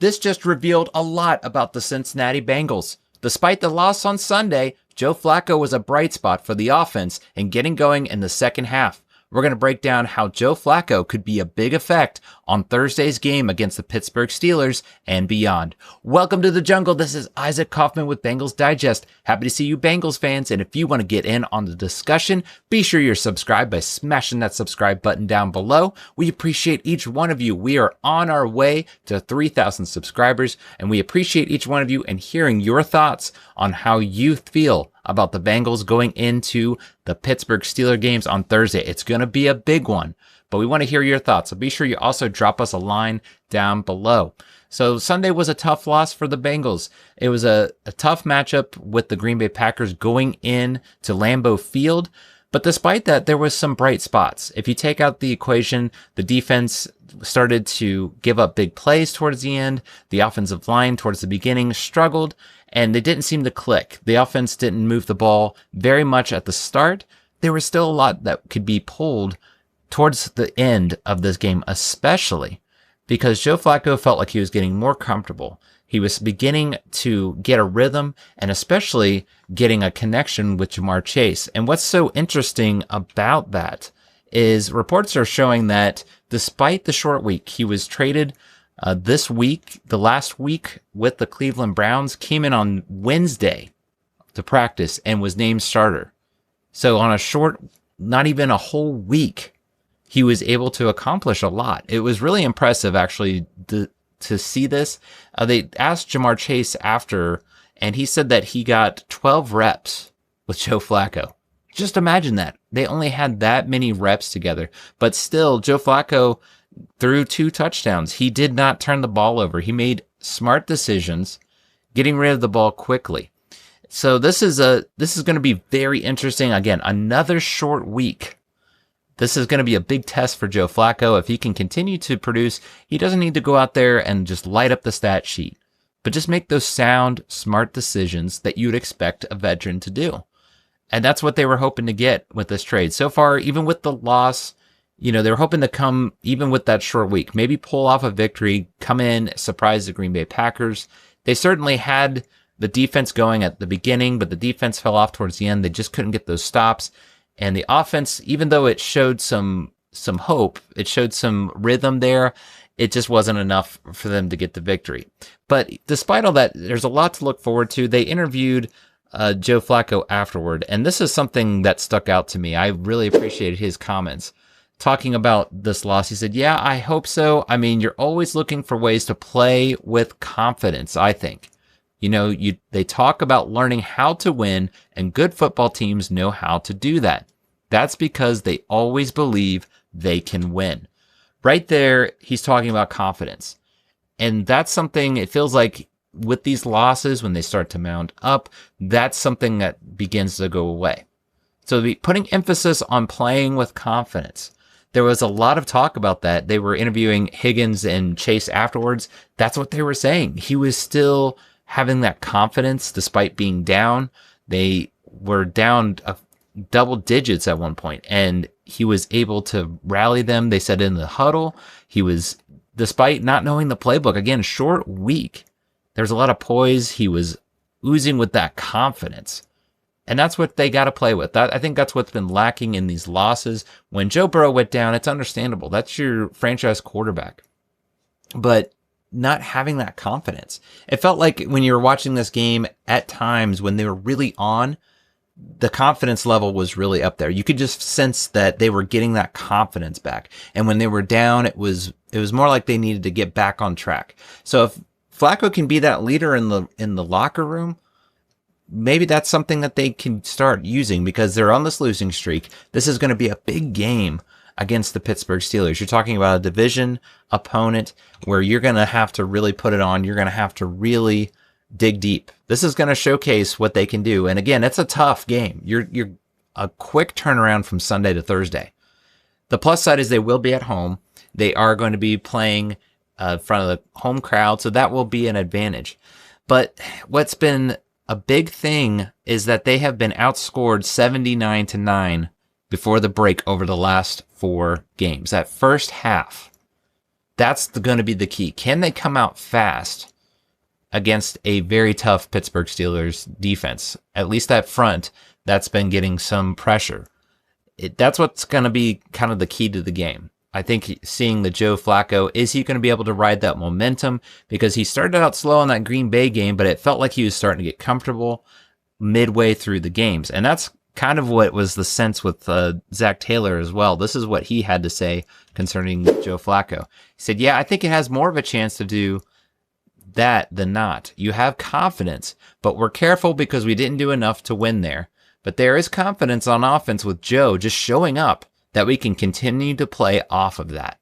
This just revealed a lot about the Cincinnati Bengals. Despite the loss on Sunday, Joe Flacco was a bright spot for the offense and getting going in the second half. We're going to break down how Joe Flacco could be a big effect on Thursday's game against the Pittsburgh Steelers and beyond. Welcome to the jungle. This is Isaac Coffman with Bengals Digest. Happy to see you Bengals fans. And if you want to get in on the discussion, be sure you're subscribed by smashing that subscribe button down below. We appreciate each one of you. We are on our way to 3,000 subscribers, and we appreciate each one of you and hearing your thoughts on how you feel about the Bengals going into the Pittsburgh Steelers games on Thursday. It's going to be a big one, but we want to hear your thoughts. So be sure you also drop us a line down below. So Sunday was a tough loss for the Bengals. It was a tough matchup with the Green Bay Packers going in to Lambeau Field. But despite that, there was some bright spots. If you take out the equation, the defense started to give up big plays towards the end. The offensive line towards the beginning struggled, and they didn't seem to click. The offense didn't move the ball very much at the start. There was still a lot that could be pulled towards the end of this game, especially because Joe Flacco felt like he was getting more comfortable. He was beginning to get a rhythm and especially getting a connection with Ja'Marr Chase. And what's so interesting about that is reports are showing that despite the short week, he was traded this week, the last week with the Cleveland Browns, came in on Wednesday to practice and was named starter. So on a short, not even a whole week, he was able to accomplish a lot. It was really impressive, actually, to see this. They asked Ja'Marr Chase after, and he said that he got 12 reps with Joe Flacco. Just imagine that. They only had that many reps together. But still, Joe Flacco threw 2 touchdowns. He did not turn the ball over. He made smart decisions, getting rid of the ball quickly. So this is going to be very interesting. Again, another short week. This is going to be a big test for Joe Flacco. If he can continue to produce, he doesn't need to go out there and just light up the stat sheet, but just make those sound, smart decisions that you'd expect a veteran to do. And that's what they were hoping to get with this trade. So far, even with the loss, they were hoping to come, even with that short week, maybe pull off a victory, come in, surprise the Green Bay Packers. They certainly had the defense going at the beginning, but the defense fell off towards the end. They just couldn't get those stops. And the offense, even though it showed some hope, it showed some rhythm there, it just wasn't enough for them to get the victory. But despite all that, there's a lot to look forward to. They interviewed Joe Flacco afterward, and this is something that stuck out to me. I really appreciated his comments. Talking about this loss, he said, "Yeah, I hope so. I mean, you're always looking for ways to play with confidence, I think. They talk about learning how to win, and good football teams know how to do that. That's because they always believe they can win." Right there, he's talking about confidence. And that's something, it feels like with these losses, when they start to mount up, that's something that begins to go away. So putting emphasis on playing with confidence. There was a lot of talk about that. They were interviewing Higgins and Chase afterwards. That's what they were saying. He was still having that confidence despite being down. They were down double digits at one point, and he was able to rally them. They said in the huddle, he was, despite not knowing the playbook, again, short week, there's a lot of poise. He was oozing with that confidence. And that's what they got to play with. I think that's what's been lacking in these losses. When Joe Burrow went down, it's understandable. That's your franchise quarterback. But not having that confidence. It felt like when you were watching this game, at times when they were really on, the confidence level was really up there. You could just sense that they were getting that confidence back. And when they were down, it was more like they needed to get back on track. So if Flacco can be that leader in the locker room, maybe that's something that they can start using, because they're on this losing streak. This is going to be a big game against the Pittsburgh Steelers. You're talking about a division opponent where you're going to have to really put it on. You're going to have to really dig deep. This is going to showcase what they can do. And again, it's a tough game. You're a quick turnaround from Sunday to Thursday. The plus side is they will be at home. They are going to be playing in front of the home crowd, so that will be an advantage. But what's been a big thing is that they have been outscored 79-9 before the break over the last 4 games. That first half, That's going to be the key. Can they come out fast against a very tough Pittsburgh Steelers defense? At least that front, that's been getting some pressure. That's what's going to be kind of the key to the game. I think seeing the Joe Flacco, is he going to be able to ride that momentum? Because he started out slow in that Green Bay game, but it felt like he was starting to get comfortable midway through the games. And that's kind of what was the sense with Zach Taylor as well. This is what he had to say concerning Joe Flacco. He said, yeah, I think it has more of a chance to do that than not. You have confidence, but we're careful because we didn't do enough to win there. But there is confidence on offense with Joe just showing up that we can continue to play off of that.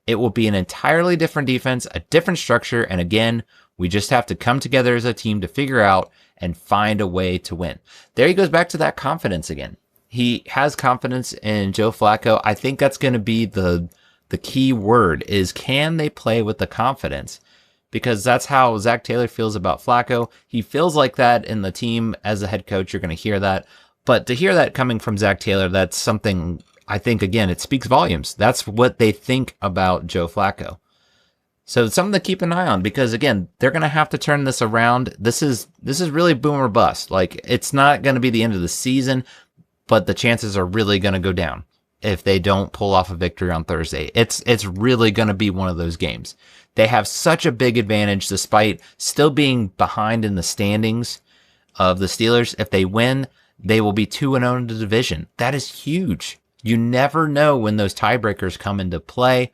It will be an entirely different defense, a different structure, and again, we just have to come together as a team to figure out and find a way to win. There he goes back to that confidence again. He has confidence in Joe Flacco. I think that's going to be the key word is, can they play with the confidence? Because that's how Zach Taylor feels about Flacco. He feels like that in the team as a head coach. You're going to hear that. But to hear that coming from Zach Taylor, that's something, I think, again, it speaks volumes. That's what they think about Joe Flacco. So it's something to keep an eye on because, again, they're going to have to turn this around. This is really boom or bust. Like, it's not going to be the end of the season, but the chances are really going to go down if they don't pull off a victory on Thursday. It's really going to be one of those games. They have such a big advantage despite still being behind in the standings of the Steelers. If they win, they will be 2-0 in the division. That is huge. You never know when those tiebreakers come into play,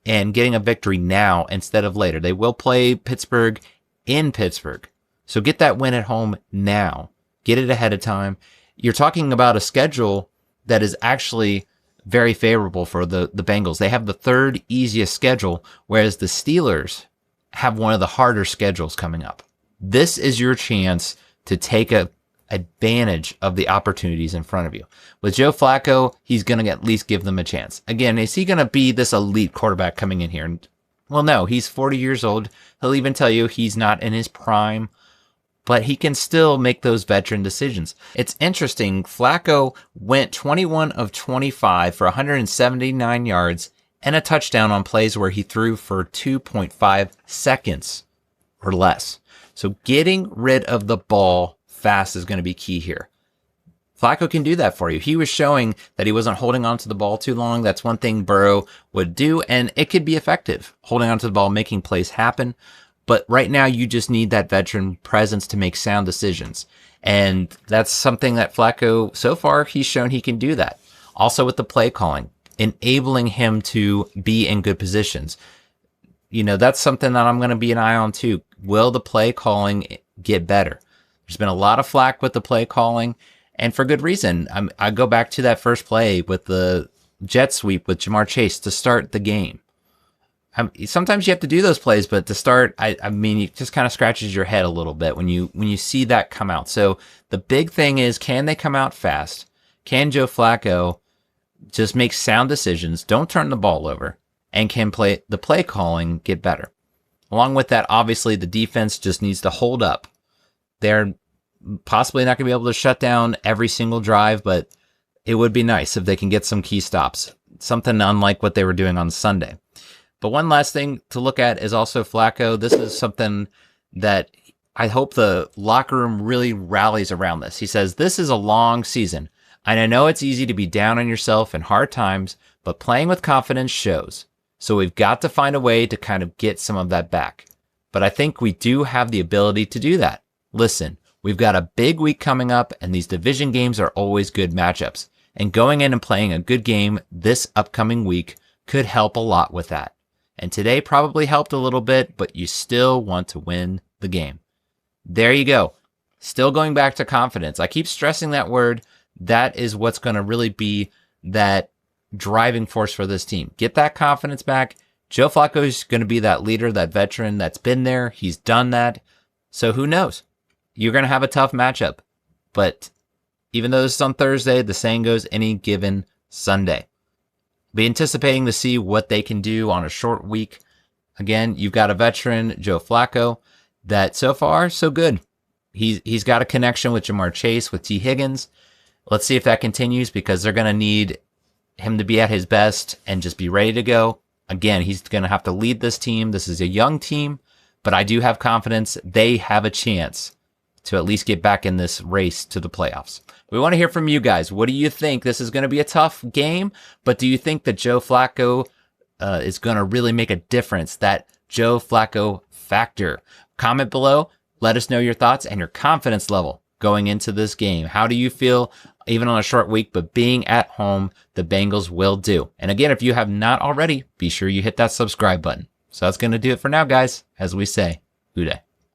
and getting a victory now instead of later. They will play Pittsburgh in Pittsburgh. So get that win at home now. Get it ahead of time. You're talking about a schedule that is actually very favorable for the Bengals. They have the third easiest schedule, whereas the Steelers have one of the harder schedules coming up. This is your chance to take advantage of the opportunities in front of you. With Joe Flacco, he's going to at least give them a chance. Again, is he going to be this elite quarterback coming in here? Well, no, he's 40 years old. He'll even tell you he's not in his prime, but he can still make those veteran decisions. It's interesting. Flacco went 21 of 25 for 179 yards and a touchdown on plays where he threw for 2.5 seconds or less. So getting rid of the ball fast is going to be key here. Flacco can do that for you. He was showing that he wasn't holding on to the ball too long. That's one thing Burrow would do, and it could be effective, holding on to the ball, making plays happen. But right now, you just need that veteran presence to make sound decisions. And that's something that Flacco, so far, he's shown he can do that. Also with the play calling, enabling him to be in good positions. You know, that's something that I'm going to be an eye on too. Will the play calling get better? There's been a lot of flack with the play calling, and for good reason. I go back to that first play with the jet sweep with Jamar Chase to start the game. Sometimes you have to do those plays, but to start, I mean, it just kind of scratches your head a little bit when you see that come out. So the big thing is, can they come out fast? Can Joe Flacco just make sound decisions, don't turn the ball over, and can the play calling get better? Along with that, obviously, the defense just needs to hold up. They're possibly not going to be able to shut down every single drive, but it would be nice if they can get some key stops, something unlike what they were doing on Sunday. But one last thing to look at is also Flacco. This is something that I hope the locker room really rallies around this. He says, this is a long season, and I know it's easy to be down on yourself in hard times, but playing with confidence shows. So we've got to find a way to kind of get some of that back. But I think we do have the ability to do that. Listen, we've got a big week coming up, and these division games are always good matchups. And going in and playing a good game this upcoming week could help a lot with that. And today probably helped a little bit, but you still want to win the game. There you go. Still going back to confidence. I keep stressing that word. That is what's going to really be that driving force for this team. Get that confidence back. Joe Flacco is going to be that leader, that veteran that's been there. He's done that. So who knows? You're going to have a tough matchup. But even though this is on Thursday, the saying goes any given Sunday. Be anticipating to see what they can do on a short week. Again, you've got a veteran, Joe Flacco, that so far, so good. He's got a connection with Jamar Chase, with T. Higgins. Let's see if that continues, because they're going to need him to be at his best and just be ready to go Again, he's going to have to lead this team. This is a young team, but I do have confidence they have a chance to at least get back in this race to the playoffs. We want to hear from you guys. What do you think? This is going to be a tough game, but do you think that Joe Flacco is going to really make a difference? That Joe Flacco factor. Comment below. Let us know your thoughts and your confidence level going into this game. How do you feel, even on a short week, but being at home, the Bengals will do. And again, if you have not already, be sure you hit that subscribe button. So that's going to do it for now, guys. As we say, Uday.